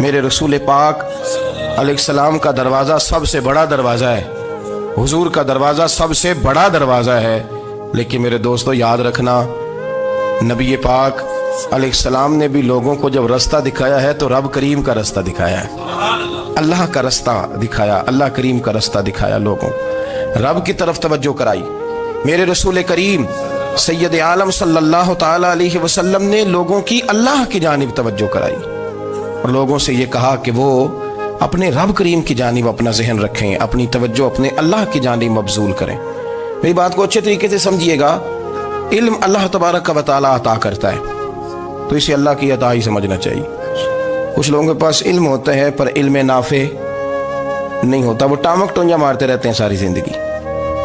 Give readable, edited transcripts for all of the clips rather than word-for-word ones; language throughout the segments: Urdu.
میرے رسول پاک علیہ السلام کا دروازہ سب سے بڑا دروازہ ہے، حضور کا دروازہ سب سے بڑا دروازہ ہے، لیکن میرے دوستو یاد رکھنا، نبی پاک علیہ السلام نے بھی لوگوں کو جب رستہ دکھایا ہے تو رب کریم کا رستہ دکھایا ہے، اللہ کا رستہ دکھایا، اللہ کریم کا رستہ دکھایا، لوگوں رب کی طرف توجہ کرائی۔ میرے رسول کریم سید عالم صلی اللہ تعالی علیہ وسلم نے لوگوں کی اللہ کی جانب توجہ کرائی اور لوگوں سے یہ کہا کہ وہ اپنے رب کریم کی جانب اپنا ذہن رکھیں، اپنی توجہ اپنے اللہ کی جانب مبذول کریں۔ میری بات کو اچھے طریقے سے سمجھیے گا، علم اللہ تبارک و تعالی عطا کرتا ہے تو اسے اللہ کی عطا ہی سمجھنا چاہیے۔ کچھ لوگوں کے پاس علم ہوتا ہے پر علم نافع نہیں ہوتا، وہ ٹامک ٹونجا مارتے رہتے ہیں ساری زندگی۔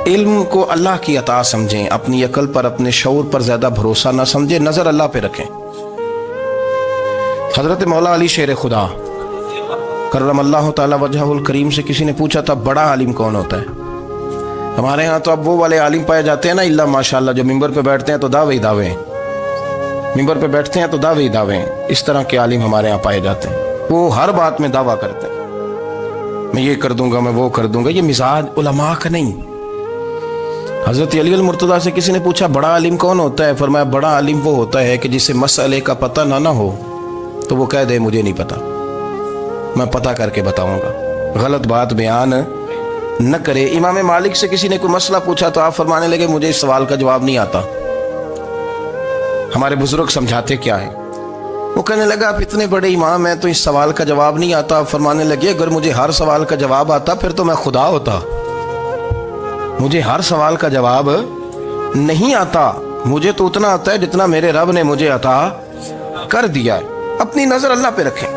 علم کو اللہ کی عطا سمجھیں، اپنی عقل پر اپنے شعور پر زیادہ بھروسہ نہ سمجھیں، نظر اللہ پہ رکھیں۔ حضرت مولا علی شیر خدا کرم اللہ تعالی وجہہ الکریم سے کسی نے پوچھا تھا بڑا عالم کون ہوتا ہے؟ ہمارے ہاں تو اب وہ والے عالم پائے جاتے ہیں نا، اللہ ماشاءاللہ، جو ممبر پہ بیٹھتے ہیں تو دعوے ہی دعوے ہیں، ممبر پہ بیٹھتے ہیں تو دعوے ہی دعوے ہیں، اس طرح کے عالم ہمارے ہاں پائے جاتے ہیں، وہ ہر بات میں دعویٰ کرتے ہیں، میں یہ کر دوں گا، میں وہ کر دوں گا۔ یہ مزاج علماء کا نہیں۔ حضرت علی المرتضیٰ سے کسی نے پوچھا بڑا عالم کون ہوتا ہے؟ فرمایا بڑا عالم وہ ہوتا ہے کہ جسے مسئلے کا پتہ نہ ہو تو وہ کہہ دے مجھے نہیں پتا، میں پتہ کر کے بتاؤں گا، غلط بات بیان نہ کرے۔ امام مالک سے کسی نے کوئی مسئلہ پوچھا تو آپ فرمانے لگے مجھے اس سوال کا جواب نہیں آتا، ہمارے بزرگ سمجھاتے کیا ہے؟ وہ کہنے لگا آپ اتنے بڑے امام ہیں تو اس سوال کا جواب نہیں آتا۔ آپ فرمانے لگے اگر مجھے ہر سوال کا جواب آتا پھر تو میں خدا ہوتا، مجھے ہر سوال کا جواب نہیں آتا، مجھے تو اتنا آتا ہے جتنا میرے رب نے مجھے عطا کر دیا ہے۔ اپنی نظر اللہ پہ رکھیں،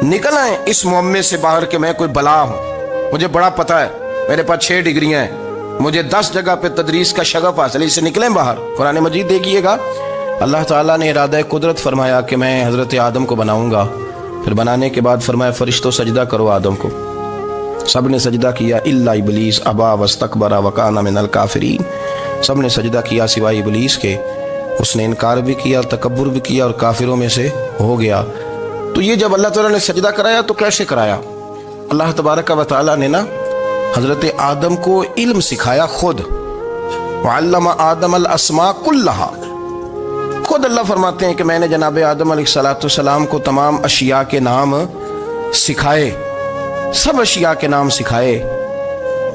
نکل آئیں اس معمے سے باہر کہ میں کوئی بلا ہوں، مجھے بڑا پتہ ہے، میرے پاس 6 ڈگریاں ہیں، مجھے 10 جگہ پہ تدریس کا شغف حاصل ہے، اس سے نکلیں باہر۔ قرآن مجید دیکھیے گا، اللہ تعالیٰ نے ارادہ قدرت فرمایا کہ میں حضرت آدم کو بناؤں گا، پھر بنانے کے بعد فرمایا فرشتوں سجدہ کرو آدم کو، سب نے سجدہ کیا الا ابلیس ابا واستکبر وکان من الکافرین، سب نے سجدہ کیا سوائے ابلیس کے، اس نے انکار بھی کیا، تکبر بھی کیا اور کافروں میں سے ہو گیا۔ تو یہ جب اللہ تعالیٰ نے سجدہ کرایا تو کیسے کرایا؟ اللہ تبارک و تعالیٰ نے نا حضرت آدم کو علم سکھایا خود، وعلم آدم الاسماء کلہا، خود اللہ فرماتے ہیں کہ میں نے جناب آدم علیہ السلام کو تمام اشیاء کے نام سکھائے، سب اشیاء کے نام سکھائے۔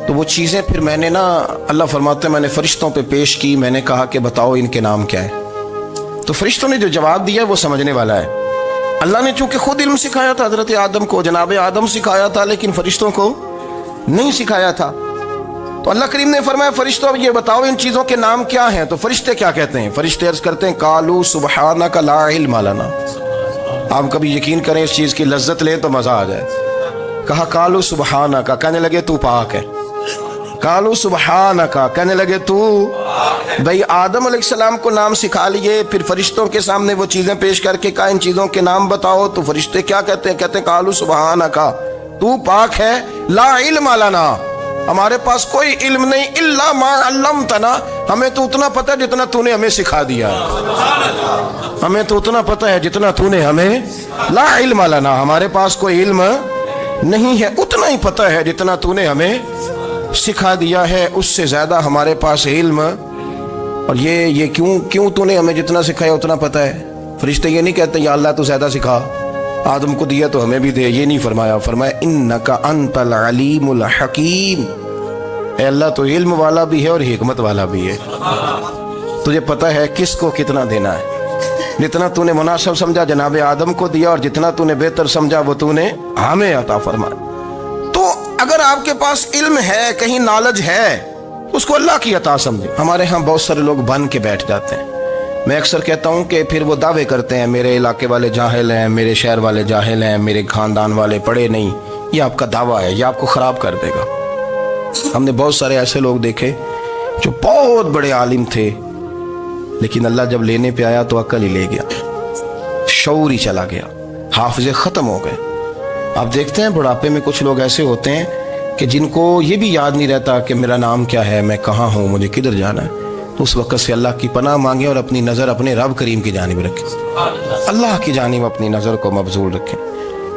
تو وہ چیزیں پھر میں نے نا، اللہ فرماتے ہیں میں نے فرشتوں پہ پیش کی، میں نے کہا کہ بتاؤ ان کے نام کیا ہے، تو فرشتوں نے جو جواب دیا وہ سمجھنے والا ہے۔ اللہ نے چونکہ خود علم سکھایا تھا حضرت آدم کو، جناب آدم سکھایا تھا، لیکن فرشتوں کو نہیں سکھایا تھا۔ تو اللہ کریم نے فرمایا فرشتوں اب یہ بتاؤ ان چیزوں کے نام کیا ہیں؟ تو فرشتے کیا کہتے ہیں؟ فرشتے عرض کرتے ہیں قالوا سبحانک لا علم لنا۔ آپ کبھی یقین کریں اس چیز کی لذت لیں تو مزہ آ جائے۔ کہا قالوا سبحانک، کہنے لگے تو پاک ہے، قالوا سبحانک، کہنے لگے تو بھئی آدم علیہ السلام کو نام سکھا لیے، پھر فرشتوں کے سامنے وہ چیزیں پیش کر کے کہا ان چیزوں کے نام بتاؤ، تو فرشتے کیا کہتے ہیں؟ کہتے ہیں قالوا سبحانک، تو پاک ہے، لا علم لنا، ہمارے پاس کوئی علم نہیں، الا ما علمتنا، ہمیں تو اتنا پتہ ہے جتنا تو نے ہمیں سکھا دیا ہے، ہمیں تو اتنا پتہ ہے جتنا تو نے ہمیں، لا علم لنا، ہمارے پاس کوئی علم نہیں ہے، اتنا ہی پتہ ہے جتنا تو نے ہمیں سکھا دیا ہے، اس سے زیادہ ہمارے پاس علم۔ اور یہ کیوں تو نے ہمیں جتنا سکھایا اتنا پتہ ہے؟ فرشتے یہ نہیں کہتے یا اللہ تو زیادہ سکھا، آدم کو دیا تو ہمیں بھی دے، یہ نہیں فرمایا، فرمایا انک انت العلیم الحکیم، اے اللہ تو علم والا بھی ہے اور حکمت والا بھی ہے، تجھے پتہ ہے کس کو کتنا دینا ہے، جتنا تو نے مناسب سمجھا جناب آدم کو دیا، اور جتنا تو نے بہتر سمجھا وہ تو نے ہمیں عطا فرمایا۔ تو اگر آپ کے پاس علم ہے، کہیں نالج ہے، اس کو اللہ کی عطا سمجھیں۔ ہمارے ہاں بہت سارے لوگ بن کے بیٹھ جاتے ہیں، میں اکثر کہتا ہوں کہ پھر وہ دعوے کرتے ہیں میرے علاقے والے جاہل ہیں، میرے شہر والے جاہل ہیں، میرے خاندان والے پڑھے نہیں، یہ آپ کا دعویٰ ہے، یہ آپ کو خراب کر دے گا۔ ہم نے بہت سارے ایسے لوگ دیکھے جو بہت بڑے عالم تھے، لیکن اللہ جب لینے پہ آیا تو عقل ہی لے گیا، شعور ہی چلا گیا، حافظے ختم ہو گئے۔ آپ دیکھتے ہیں بڑھاپے میں کچھ لوگ ایسے ہوتے ہیں کہ جن کو یہ بھی یاد نہیں رہتا کہ میرا نام کیا ہے، میں کہاں ہوں، مجھے کدھر جانا ہے۔ تو اس وقت سے اللہ کی پناہ مانگیں اور اپنی نظر اپنے رب کریم کی جانب رکھیں، اللہ کی جانب اپنی نظر کو مبذول رکھیں۔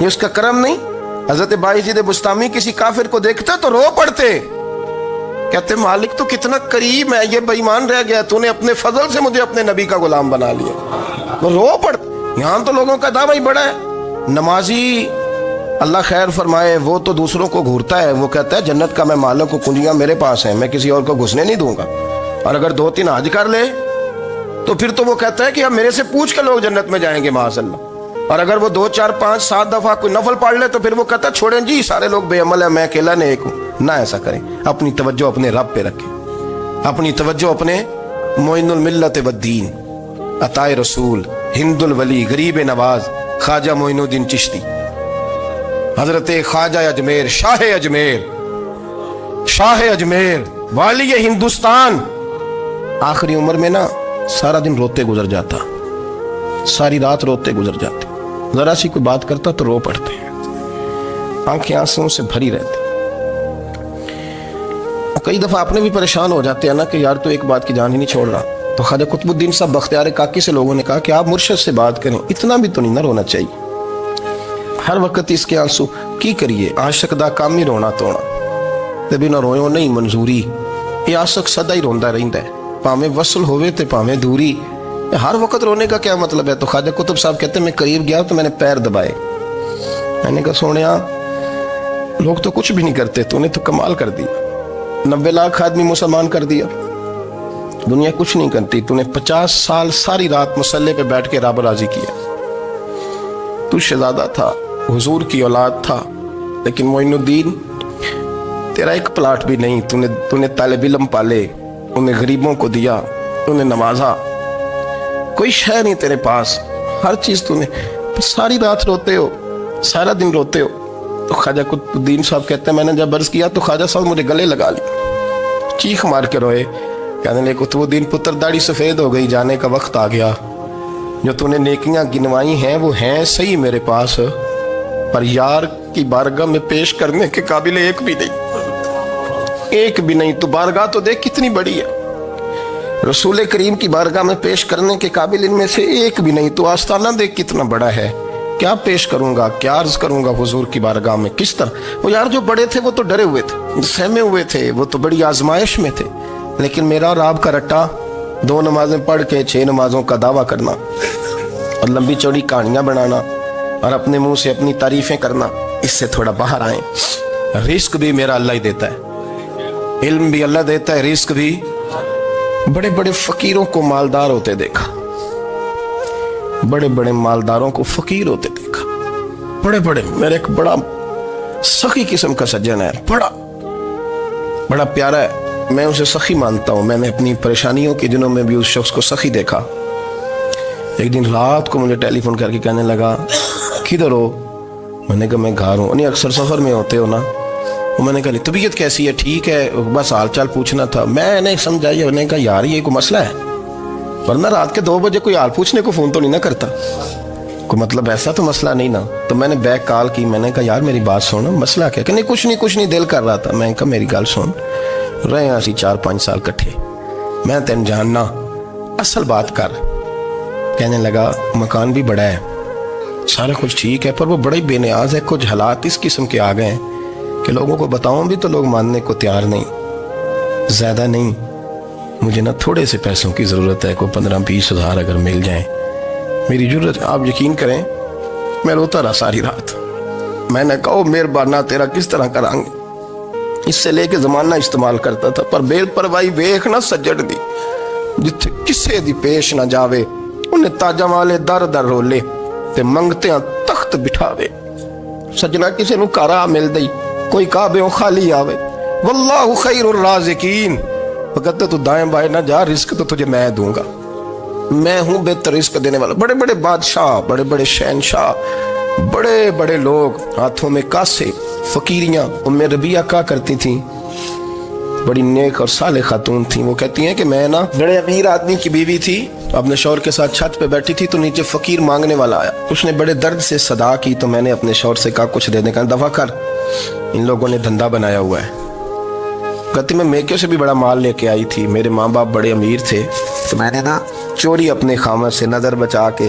یہ اس کا کرم نہیں. حضرت بایزید بستامی کسی کافر کو دیکھتا تو رو پڑتے، کہتے مالک تو کتنا کریم ہے، یہ بے ایمان رہ گیا، تو نے اپنے فضل سے مجھے اپنے نبی کا غلام بنا لیا. وہ رو پڑتے. یہاں تو لوگوں کا دعویٰ ہی بڑا ہے. نمازی اللہ خیر فرمائے وہ تو دوسروں کو گھورتا ہے، وہ کہتا ہے جنت کا میں مالک ہوں، کنجیاں میرے پاس ہیں، میں کسی اور کو گھسنے نہیں دوں گا. اور اگر 2-3 حج کر لے تو پھر تو وہ کہتا ہے کہ اب میرے سے پوچھ کے لوگ جنت میں جائیں گے معاذ اللہ. اور اگر وہ 2 4 5 7 دفعہ کوئی نفل پڑھ لے تو پھر وہ کہتا ہے چھوڑیں جی سارے لوگ بے عمل ہیں، میں اکیلا نیک ہوں. نہ ایسا کریں، اپنی توجہ اپنے رب پہ رکھیں، اپنی توجہ اپنے معین الملت والدین، عطائے رسول، ہند الولی، غریب نواز، خواجہ معین الدین چشتی، حضرت خواجہ اجمیر، شاہ اجمیر، والی ہندوستان. آخری عمر میں نا سارا دن روتے گزر جاتا، ساری رات روتے گزر جاتے، ذرا سی کوئی بات کرتا تو رو پڑتے ہیں، آنکھیں آنسوں سے بھری رہتی. کئی دفعہ اپنے بھی پریشان ہو جاتے ہیں نا کہ یار تو ایک بات کی جان ہی نہیں چھوڑ رہا. تو خواجہ قطب الدین صاحب بختیار کاکی سے لوگوں نے کہا کہ آپ مرشد سے بات کریں، اتنا بھی تو نہیں نہ رونا چاہیے، ہر وقت اس کے آنسو کی کریے. عاشق دا کام ہی رونا توڑا تے بنا رویوں نہیں منظوری. یہ عاشق سدا ہی روندا رہندا ہے، پاویں وصل ہوئے تے پاویں دوری. ہر وقت رونے کا کیا مطلب ہے؟ تو خواجہ قطب صاحب کہتے ہیں میں قریب گیا تو میں نے پیر دبائے، میں نے کہا سونیا لوگ تو کچھ بھی نہیں کرتے، تو نے تو کمال کر دیا. 90 لاکھ آدمی مسلمان کر دیا، دنیا کچھ نہیں کرتی. تو نے 50 سال ساری رات مسلح پہ بیٹھ کے رب راضی کیا. تو شہزادہ تھا، حضور کی اولاد تھا، لیکن معین الدین تیرا ایک پلاٹ بھی نہیں. تو نے طالب علم پالے، انہیں غریبوں کو دیا، انہیں نوازا، کوئی شے نہیں تیرے پاس، ہر چیز تو نے. ساری رات روتے ہو، سارا دن روتے ہو. تو خواجہ قطب الدین صاحب کہتے ہیں میں نے جب عرض کیا تو خواجہ صاحب مجھے گلے لگا لیا، چیخ مار کے روئے، کہنے لگے قطب الدین پتر داڑھی سفید ہو گئی، جانے کا وقت آ گیا. جو تو نے نیکیاں گنوائی ہیں وہ ہیں صحیح میرے پاس، پر یار کی بارگاہ میں پیش کرنے کے قابل ایک بھی نہیں. تو بارگاہ تو دیکھ کتنی بڑی ہے، رسول کریم کی بارگاہ میں پیش کرنے کے قابل ان میں سے ایک بھی نہیں. تو آستانہ دیکھ کتنا بڑا ہے، کیا پیش کروں گا، کیا عرض کروں گا حضور کی بارگاہ میں، کس طرح. وہ یار جو بڑے تھے وہ تو ڈرے ہوئے تھے، سہمے ہوئے تھے، وہ تو بڑی آزمائش میں تھے. لیکن میرا اور آپ کا رٹا 2 نمازیں پڑھ کے 6 نمازوں کا دعویٰ کرنا اور لمبی چوڑی کہانیاں بنانا اور اپنے منہ سے اپنی تعریفیں کرنا، اس سے تھوڑا باہر آئیں. رزق بھی میرا اللہ ہی دیتا ہے، علم بھی اللہ دیتا ہے، رزق بھی. بڑے بڑے فقیروں کو مالدار ہوتے دیکھا، بڑے بڑے مالداروں کو فقیر ہوتے دیکھا. بڑے میرے ایک بڑا سخی قسم کا سجن ہے، بڑا پیارا ہے، میں اسے سخی مانتا ہوں. میں نے اپنی پریشانیوں کے دنوں میں بھی اس شخص کو سخی دیکھا. ایک دن رات کو مجھے ٹیلی فون کر کے کہنے لگا کدھر ہو؟ میں نے کہا میں گھر ہوں. نہیں اکثر سفر میں ہوتے ہو نا؟ میں نے کہا طبیعت کیسی ہے؟ ٹھیک ہے، بس حال چال پوچھنا تھا. میں نے سمجھائی، میں نے کہا یار یہ کوئی مسئلہ ہے، ورنہ رات کے 2 بجے کوئی حال پوچھنے کو فون تو نہیں نہ کرتا، کوئی مطلب ایسا تو مسئلہ نہیں نا. تو میں نے بیک کال کی، میں نے کہا یار میری بات سن، مسئلہ کیا؟ کہ نہیں کچھ نہیں دل کر رہا تھا. میں نے کہا میری گل سن، رہے ہیں اسی 4-5 سال کٹھے، میں تین جاننا، اصل بات کر. کہنے لگا مکان بھی بڑا ہے، سارا کچھ ٹھیک ہے، پر وہ بڑا ہی بے نیاز ہے. کچھ حالات اس قسم کے آ گئے ہیں کہ لوگوں کو بتاؤں بھی تو لوگ ماننے کو تیار نہیں. زیادہ نہیں، مجھے نا تھوڑے سے پیسوں کی ضرورت ہے، کوئی 15-20 ہزار اگر مل جائیں میری ضرورت. آپ یقین کریں میں روتا رہا ساری رات. میں نے کہا مہربانہ تیرا کس طرح کریں گے، اس سے لے کے زمانہ استعمال کرتا تھا، پر بے پرواہی ویکھ نہ سجڑ دی، جتھے کسے دی پیش نہ جاوے، انہیں تاجاں والے در در رولے تے منگتیاں تخت بٹھاوے. سجنا کسے نو کارا مل دئی، کوئی کعبے خالی آوے. واللہ خیر الرازقین، فقط تو دائیں بائیں نہ جا، رزق تو تجھے میں دوں گا، میں ہوں بہتر رزق دینے والا. بڑے بڑے بادشاہ، بڑے بڑے شہنشاہ، بڑے بڑے لوگ ہاتھوں میں کاسے، فقیریاں. ام ربیعہ کہا کرتی تھیں، بڑی نیک اور صالح خاتون تھیں. وہ کہتی ہیں کہ میں نا بڑے امیر آدمی کی بیوی تھی، اپنے شوہر کے ساتھ چھت پہ بیٹھی تھی تو نیچے فقیر مانگنے والا آیا. اس نے بڑے درد سے صدا کی تو میں نے اپنے شوہر سے کہا کچھ دے دیں. کہا دفع کر، ان لوگوں نے دھندا بنایا ہوا ہے. کہتی میں میکے سے بھی بڑا مال لے کے آئی تھی، میرے ماں باپ بڑے امیر تھے، تو میں نے نا چوری اپنے خامد سے نظر بچا کے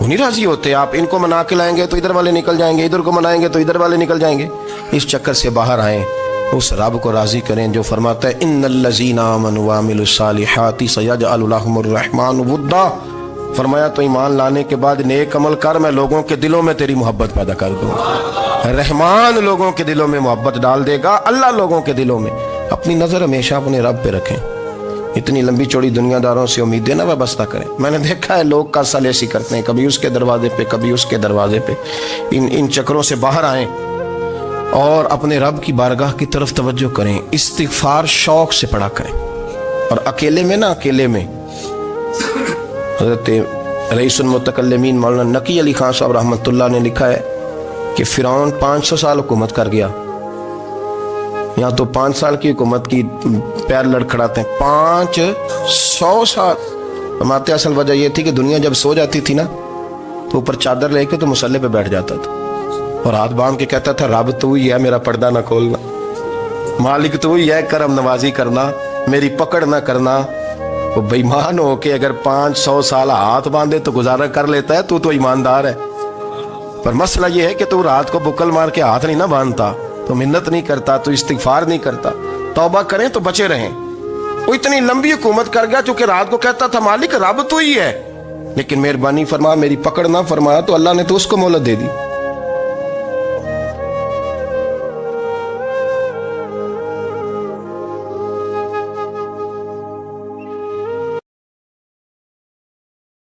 وہ نہیں راضی ہوتے. آپ ان کو منا کے لائیں گے تو ادھر والے نکل جائیں گے, ادھر کو منائیں گے تو ادھر والے نکل جائیں گے. اس چکر سے باہر آئیں, اس رب کو راضی کریں جو فرماتا ہے ان الذین آمنوا وعملوا الصالحات سیجعل لهم الرحمن ودا. فرمایا تو ایمان لانے کے بعد نیک عمل کر, میں لوگوں کے دلوں میں تیری محبت پیدا کر دوں گا. رحمان لوگوں کے دلوں میں محبت ڈال دے گا, اللہ لوگوں کے دلوں میں. اپنی نظر ہمیشہ اپنے رب پہ رکھیں. اتنی لمبی چوڑی دنیا داروں سے امیدیں نہ وابستہ کریں. میں نے دیکھا ہے لوگ کا سال ایسی کرتے ہیں, کبھی اس کے دروازے پہ کبھی اس کے دروازے پہ. ان چکروں سے باہر آئیں اور اپنے رب کی بارگاہ کی طرف توجہ کریں. استغفار شوق سے پڑھا کریں. اور اکیلے میں نا, اکیلے میں حضرت رئیس المتکلمین مولانا نقی علی خان صاحب رحمۃ اللہ نے لکھا ہے کہ فرعون 500 سال حکومت کر گیا. یہاں تو 5 سال کی حکومت کی پیر لڑکھڑاتے ہیں. 500 سال. فرماتے اصل وجہ یہ تھی کہ دنیا جب سو جاتی تھی نا تو اوپر چادر لے کے تو مصلے پہ بیٹھ جاتا تھا اور ہاتھ باندھ کے کہتا تھا رب تو ہی ہے, میرا پردہ نہ کھولنا, مالک تو ہی ہے, کرم نوازی کرنا, میری پکڑ نہ کرنا. وہ بے ایمان ہو کے اگر 500 سال ہاتھ باندھے تو گزارا کر لیتا ہے, تو ایماندار ہے. پر مسئلہ یہ ہے کہ تو رات کو بکل مار کے ہاتھ نہیں نہ باندھتا, تو منت نہیں کرتا, تو استغفار نہیں کرتا. توبہ کریں تو بچے رہیں. وہ اتنی لمبی حکومت کر گیا چونکہ رات کو کہتا تھا مالک رب تو ہی ہے, لیکن مہربانی فرما, میری پکڑ نہ فرمایا, تو اللہ نے تو اس کو مہلت دے دی.